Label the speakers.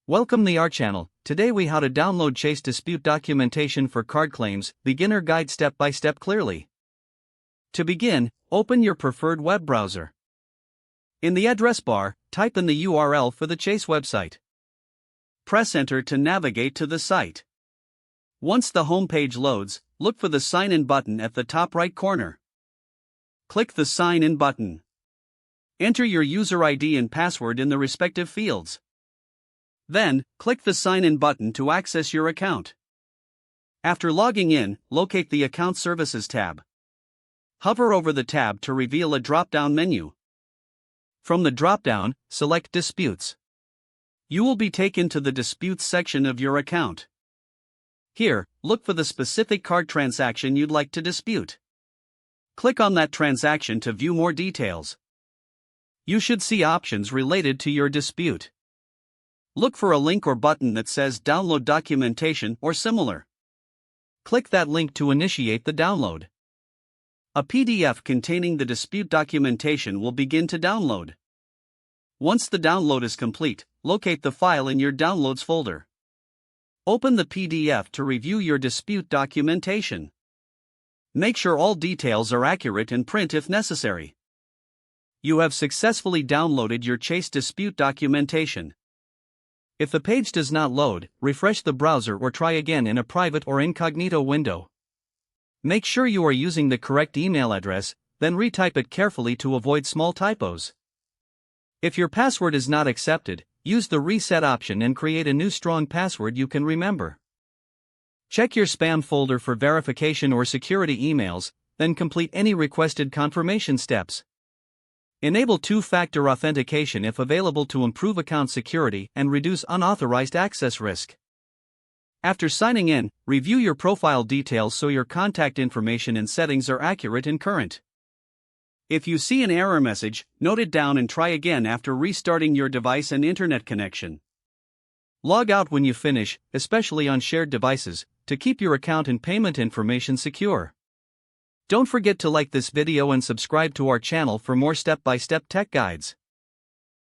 Speaker 1: Welcome to our channel. Today we how to download Chase dispute documentation for card claims, beginner guide step by step clearly. To begin, open your preferred web browser. In the address bar, type in the URL for the Chase website. Press enter to navigate to the site. Once the home page loads, look for the sign in button at the top right corner. Click the sign in button. Enter your user ID and password in the respective fields. Then, click the Sign In button to access your account. After logging in, locate the Account Services tab. Hover over the tab to reveal a drop-down menu. From the drop-down, select Disputes. You will be taken to the Disputes section of your account. Here, look for the specific card transaction you'd like to dispute. Click on that transaction to view more details. You should see options related to your dispute. Look for a link or button that says Download Documentation or similar. Click that link to initiate the download. A PDF containing the dispute documentation will begin to download. Once the download is complete, locate the file in your Downloads folder. Open the PDF to review your dispute documentation. Make sure all details are accurate and print if necessary. You have successfully downloaded your Chase dispute documentation. If the page does not load, refresh the browser or try again in a private or incognito window. Make sure you are using the correct email address, then retype it carefully to avoid small typos. If your password is not accepted, use the reset option and create a new strong password you can remember. Check your spam folder for verification or security emails, then complete any requested confirmation steps. Enable two-factor authentication if available to improve account security and reduce unauthorized access risk. After signing in, review your profile details so your contact information and settings are accurate and current. If you see an error message, note it down and try again after restarting your device and internet connection. Log out when you finish, especially on shared devices, to keep your account and payment information secure. Don't forget to like this video and subscribe to our channel for more step-by-step tech guides.